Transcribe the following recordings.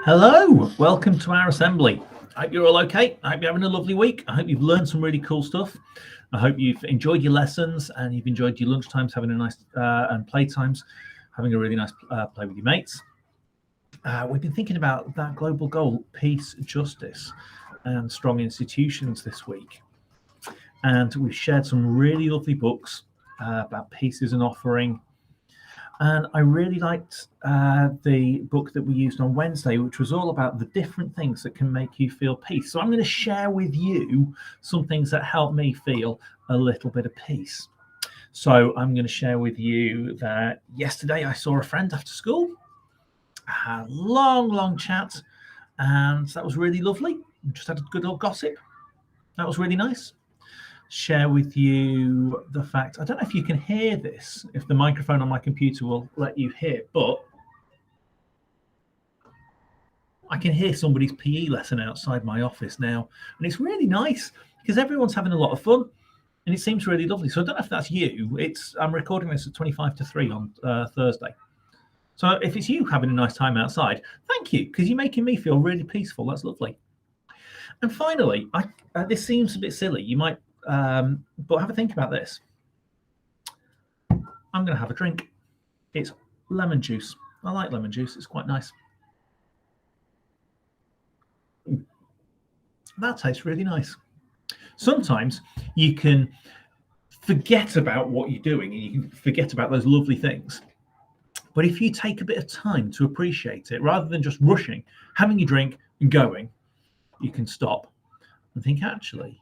Hello, welcome to our assembly. I hope you're all okay. I hope you're having a lovely week. I hope you've learned some really cool stuff. I hope you've enjoyed your lessons and you've enjoyed your lunch times, having a nice and play times, having a really nice play with your mates. We've been thinking about that global goal, peace, justice, and strong institutions this week. And we've shared some really lovely books about peace as an offering. And I really liked the book that we used on Wednesday, which was all about the different things that can make you feel peace. So I'm going to share with you some things that help me feel a little bit of peace. So I'm going to share with you that yesterday I saw a friend after school, had a long chat, and that was really lovely. We just had a good old gossip. That was really nice. Share with you the fact, I don't know if you can hear this, if the microphone on my computer will let you hear, but I can hear somebody's PE lesson outside my office now, and it's really nice because everyone's having a lot of fun and it seems really lovely. So I don't know if that's you. I'm recording this at 25 to 3 on Thursday. So if it's you having a nice time outside, thank you, because you're making me feel really peaceful. That's lovely. And finally, this seems a bit silly. You might but have a think about this. I'm going to have a drink. It's lemon juice. I like lemon juice. It's quite nice. That tastes really nice. Sometimes you can forget about what you're doing and you can forget about those lovely things. But if you take a bit of time to appreciate it, rather than just rushing, having your drink and going, you can stop and think, actually,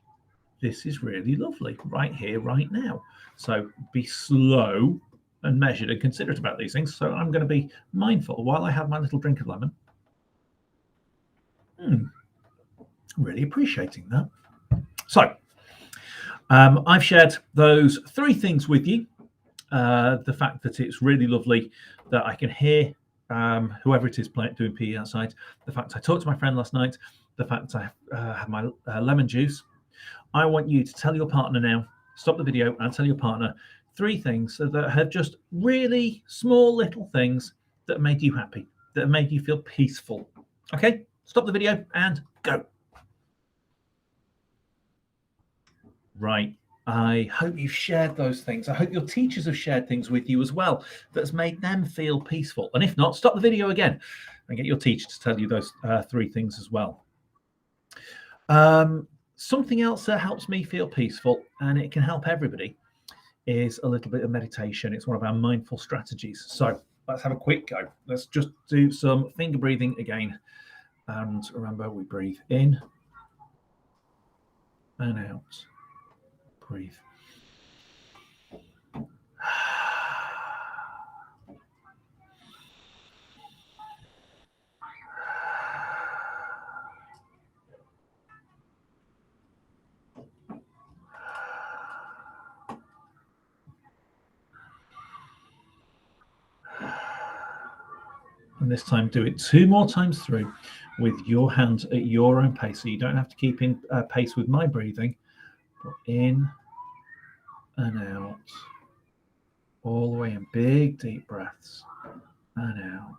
this is really lovely right here, right now. So be slow and measured and considerate about these things. So I'm going to be mindful while I have my little drink of lemon. Really appreciating that. So I've shared those 3 things with you. The fact that it's really lovely that I can hear whoever it is doing PE outside. The fact I talked to my friend last night. The fact I have my lemon juice. I want you to tell your partner now, stop the video and tell your partner 3 things that have just really small little things that have made you happy, that have made you feel peaceful. Okay, stop the video and go. Right. I hope you've shared those things. I hope your teachers have shared things with you as well that's made them feel peaceful. And if not, stop the video again and get your teacher to tell you those 3 things as well. Something else that helps me feel peaceful, and it can help everybody, is a little bit of meditation. It's one of our mindful strategies. So let's have a quick go. Let's just do some finger breathing again. And remember, we breathe in and out. Breathe. And this time do it 2 more times through with your hands at your own pace. So you don't have to keep in pace with my breathing, but in and out, all the way in. Big deep breaths and out.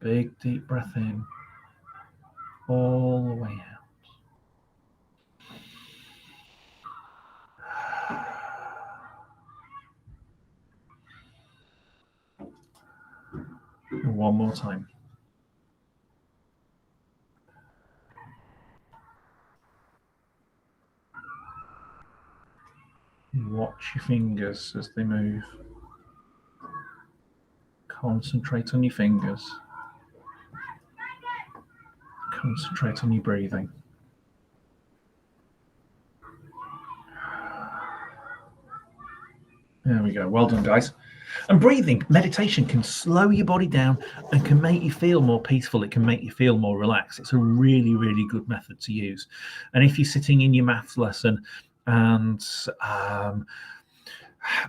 Big deep breath in, all the way out. And one more time. Watch your fingers as they move. Concentrate on your fingers. Concentrate on your breathing. There we go. Well done, guys. And breathing, meditation can slow your body down and can make you feel more peaceful. It can make you feel more relaxed. It's a really, really good method to use. And if you're sitting in your maths lesson and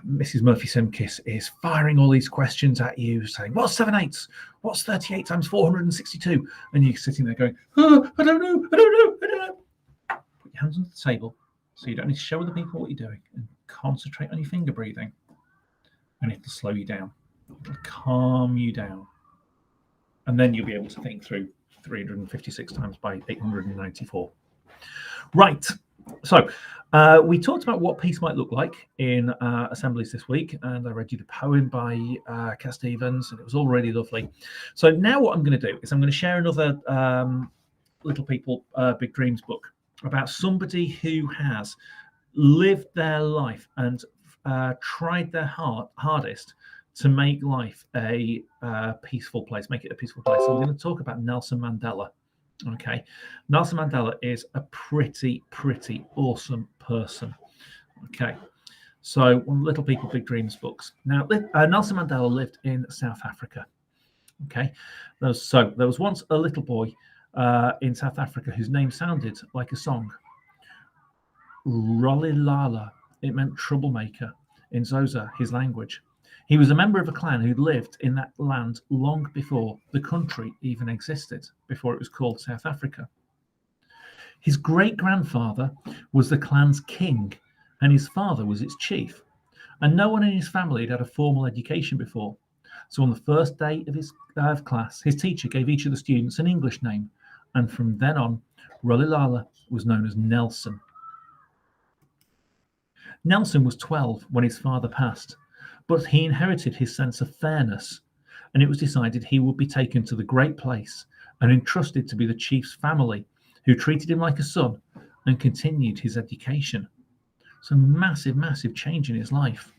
Mrs. Murphy-Simkis is firing all these questions at you, saying, what's 7/8? What's 38 times 462? And you're sitting there going, oh, I don't know. Put your hands on the table so you don't need to show other people what you're doing, and concentrate on your finger breathing. And it'll slow you down. It'll calm you down. And then you'll be able to think through 356 times by 894. Right. So we talked about what peace might look like in assemblies this week, and I read you the poem by Cat Stevens, and it was all really lovely. So now what I'm going to do is I'm going to share another Little People Big Dreams book about somebody who has lived their life and tried their hardest to make life a peaceful place, make it a peaceful place. So we're going to talk about Nelson Mandela. Okay, Nelson Mandela is a pretty awesome person. Okay, so one of Little People Big Dreams books. Now, Nelson Mandela lived in South Africa. Okay, there was once a little boy in South Africa whose name sounded like a song. Rolilala. It meant troublemaker in Xhosa, his language. He was a member of a clan who lived in that land long before the country even existed, before it was called South Africa. His great-grandfather was the clan's king, and his father was its chief. And no one in his family had had a formal education before. So on the first day of his class, his teacher gave each of the students an English name, and from then on, Rolilala was known as Nelson. Nelson was 12 when his father passed, but he inherited his sense of fairness, and it was decided he would be taken to the great place and entrusted to be the chief's family, who treated him like a son and continued his education. So massive change in his life.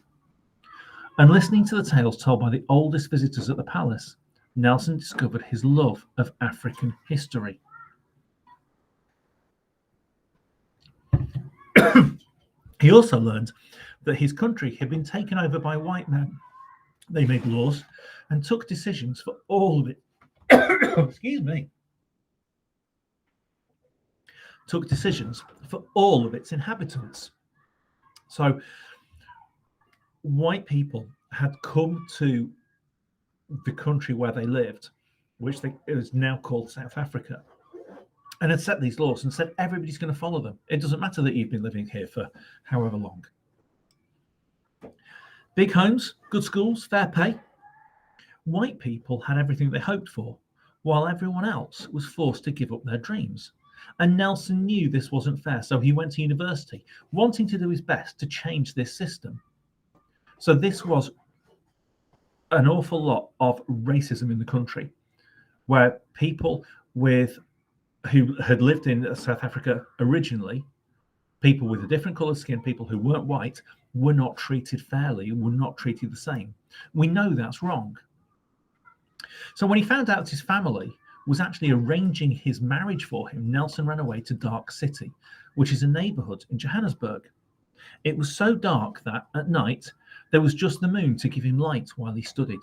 And listening to the tales told by the oldest visitors at the palace, Nelson discovered his love of African history. He also learned that his country had been taken over by white men. They made laws and took decisions for all of it. Excuse me. Took decisions for all of its inhabitants. So white people had come to the country where they lived, which is now called South Africa, and had set these laws and said everybody's going to follow them. It doesn't matter that you've been living here for however long. Big homes, good schools, fair pay. White people had everything they hoped for, while everyone else was forced to give up their dreams. And Nelson knew this wasn't fair, so he went to university, wanting to do his best to change this system. So this was an awful lot of racism in the country, where people who had lived in South Africa originally, people with a different colour skin, people who weren't white, were not treated fairly and were not treated the same. We know that's wrong. So when he found out his family was actually arranging his marriage for him, Nelson ran away to Dark City, which is a neighbourhood in Johannesburg. It was so dark that at night there was just the moon to give him light while he studied.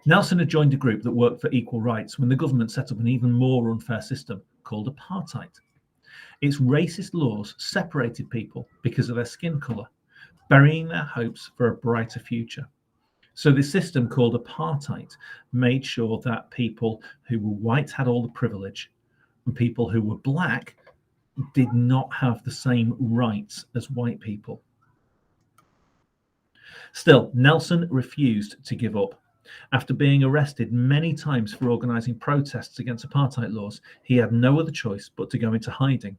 Nelson had joined a group that worked for equal rights when the government set up an even more unfair system called apartheid. Its racist laws separated people because of their skin colour, burying their hopes for a brighter future. So this system called apartheid made sure that people who were white had all the privilege, and people who were black did not have the same rights as white people. Still, Nelson refused to give up. After being arrested many times for organising protests against apartheid laws, he had no other choice but to go into hiding.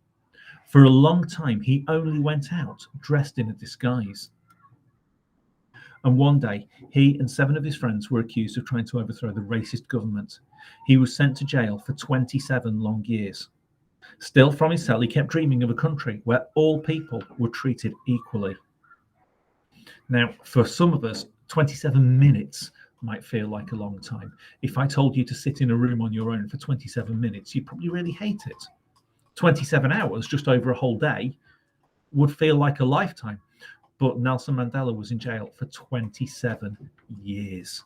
For a long time, he only went out dressed in a disguise. And one day, he and 7 of his friends were accused of trying to overthrow the racist government. He was sent to jail for 27 long years. Still, from his cell, he kept dreaming of a country where all people were treated equally. Now, for some of us, 27 minutes might feel like a long time. If I told you to sit in a room on your own for 27 minutes, you'd probably really hate it. 27 hours, just over a whole day, would feel like a lifetime. But Nelson Mandela was in jail for 27 years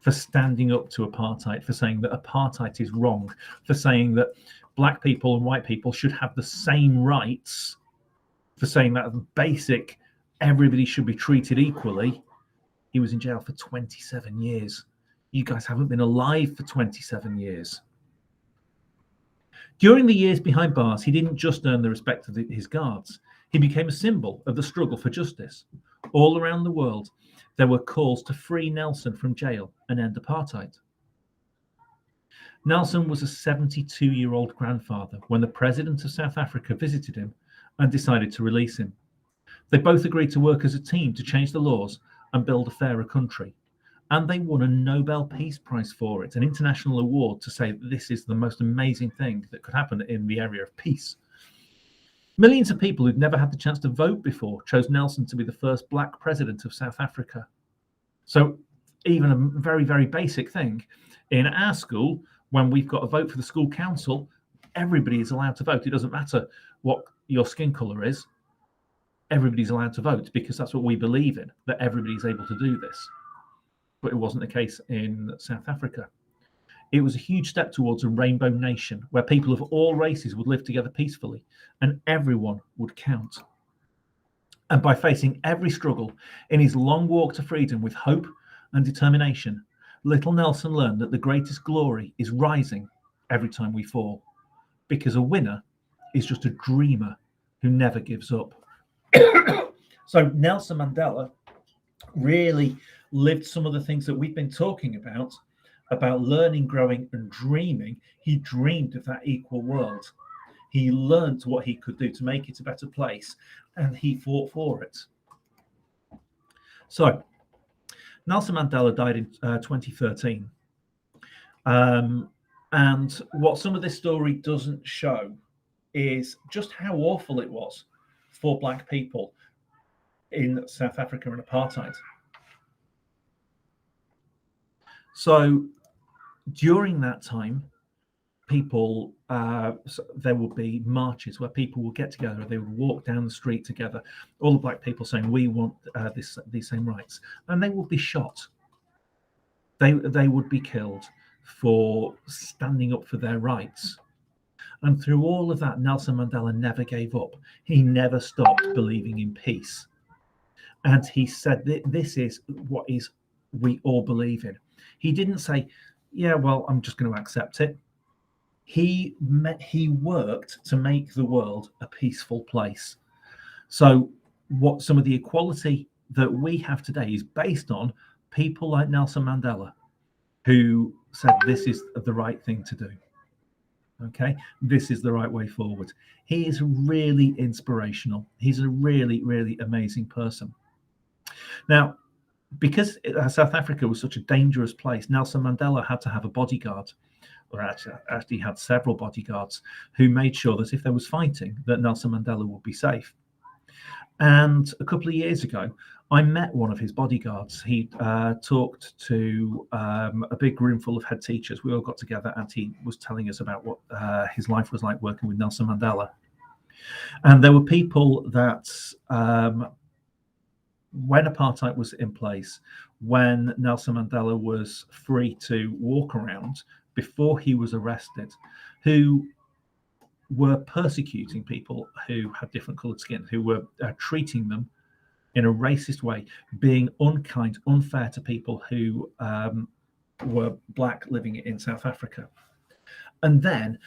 for standing up to apartheid, for saying that apartheid is wrong, for saying that black people and white people should have the same rights, for saying that basic, everybody should be treated equally. He was in jail for 27 years. You guys haven't been alive for 27 years. During the years behind bars, he didn't just earn the respect of his guards. He became a symbol of the struggle for justice. All around the world, there were calls to free Nelson from jail and end apartheid. Nelson was a 72-year-old grandfather when the president of South Africa visited him and decided to release him. They both agreed to work as a team to change the laws and build a fairer country. And they won a Nobel Peace Prize for it, an international award to say that this is the most amazing thing that could happen in the area of peace. Millions of people who'd never had the chance to vote before chose Nelson to be the first black president of South Africa. So even a very, very basic thing, in our school, when we've got a vote for the school council, everybody is allowed to vote. It doesn't matter what your skin colour is. Everybody's allowed to vote because that's what we believe in, that everybody's able to do this. But it wasn't the case in South Africa. It was a huge step towards a rainbow nation where people of all races would live together peacefully and everyone would count. And by facing every struggle in his long walk to freedom with hope and determination, little Nelson learned that the greatest glory is rising every time we fall, because a winner is just a dreamer who never gives up. So Nelson Mandela really lived some of the things that we've been talking about learning, growing, and dreaming. He dreamed of that equal world. He learned what he could do to make it a better place, and he fought for it. So, Nelson Mandela died in 2013. And what some of this story doesn't show is just how awful it was for Black people in South Africa and apartheid. So during that time, people, there would be marches where people would get together, they would walk down the street together, all the Black people saying, we want these same rights, and they would be shot. They would be killed for standing up for their rights. And through all of that, Nelson Mandela never gave up. He never stopped believing in peace. And he said, this is what we all believe in. He didn't say, yeah, well, I'm just going to accept it. He worked to make the world a peaceful place. So what some of the equality that we have today is based on people like Nelson Mandela, who said this is the right thing to do. Okay, this is the right way forward. He is really inspirational. He's a really, really amazing person. Now, because South Africa was such a dangerous place, Nelson Mandela had to have a bodyguard, or actually had several bodyguards who made sure that if there was fighting, that Nelson Mandela would be safe. And a couple of years ago, I met one of his bodyguards. He talked to a big room full of head teachers. We all got together and he was telling us about what his life was like working with Nelson Mandela. And there were people that when apartheid was in place, when Nelson Mandela was free to walk around before he was arrested, who were persecuting people who had different coloured skin, who were treating them in a racist way, being unkind, unfair to people who were Black living in South Africa. And then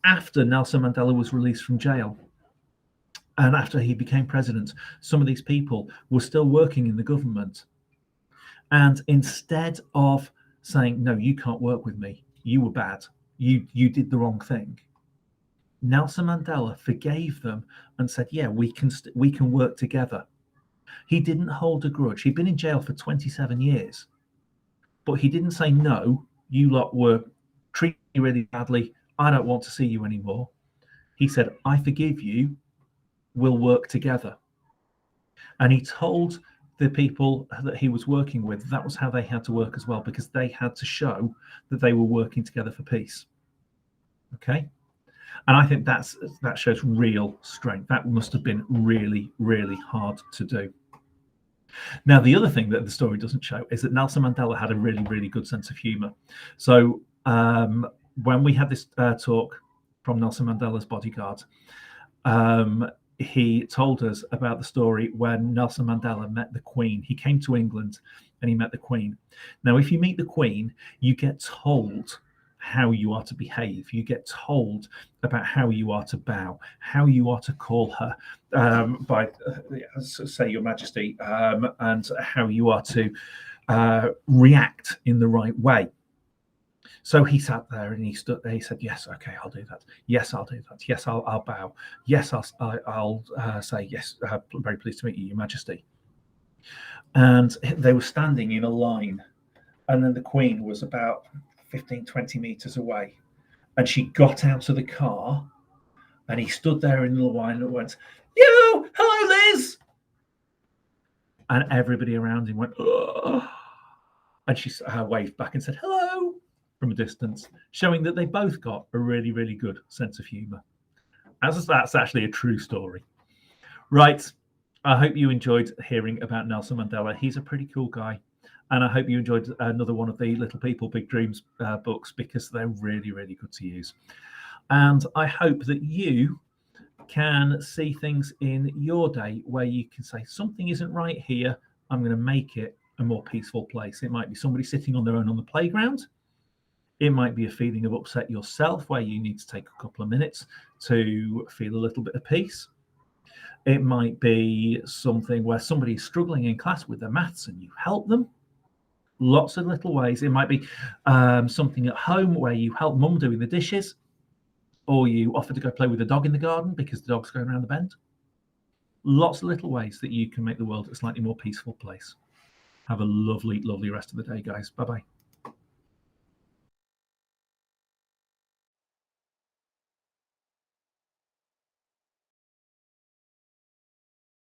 after Nelson Mandela was released from jail, and after he became president, some of these people were still working in the government. And instead of saying, no, you can't work with me, you were bad, you did the wrong thing, Nelson Mandela forgave them and said, yeah, we can work together. He didn't hold a grudge. He'd been in jail for 27 years, but he didn't say, no, you lot were treating me really badly, I don't want to see you anymore. He said, I forgive you, we'll work together. And he told the people that he was working with that was how they had to work as well, because they had to show that they were working together for peace. Okay? And I think that shows real strength. That must have been really, really hard to do. Now, the other thing that the story doesn't show is that Nelson Mandela had a really, really good sense of humor. So when we had this talk from Nelson Mandela's bodyguard, he told us about the story when Nelson Mandela met the Queen. He came to England and he met the Queen. Now, if you meet the Queen, you get told how you are to behave. You get told about how you are to bow, how you are to call her by, say, Your Majesty, and how you are to react in the right way. So he sat there and he stood there. He said, "Yes, okay, I'll do that. Yes, I'll do that. Yes, I'll bow. Yes, I'll say yes. I'm very pleased to meet you, Your Majesty." And they were standing in a line, and then the Queen was about 15, 20 meters away, and she got out of the car, and he stood there in the line and went, "You, hello, Liz," and everybody around him went, "Ugh." And she waved back and said, "Hello," from a distance, showing that they both got a really, really good sense of humor. That's actually a true story. Right. I hope you enjoyed hearing about Nelson Mandela. He's a pretty cool guy. And I hope you enjoyed another one of the Little People, Big Dreams books, because they're really, really good to use. And I hope that you can see things in your day where you can say, something isn't right here. I'm going to make it a more peaceful place. It might be somebody sitting on their own on the playground. It might be a feeling of upset yourself where you need to take a couple of minutes to feel a little bit of peace. It might be something where somebody is struggling in class with their maths and you help them. Lots of little ways. It might be something at home where you help mum doing the dishes, or you offer to go play with the dog in the garden because the dog's going around the bend. Lots of little ways that you can make the world a slightly more peaceful place. Have a lovely, lovely rest of the day, guys. Bye-bye.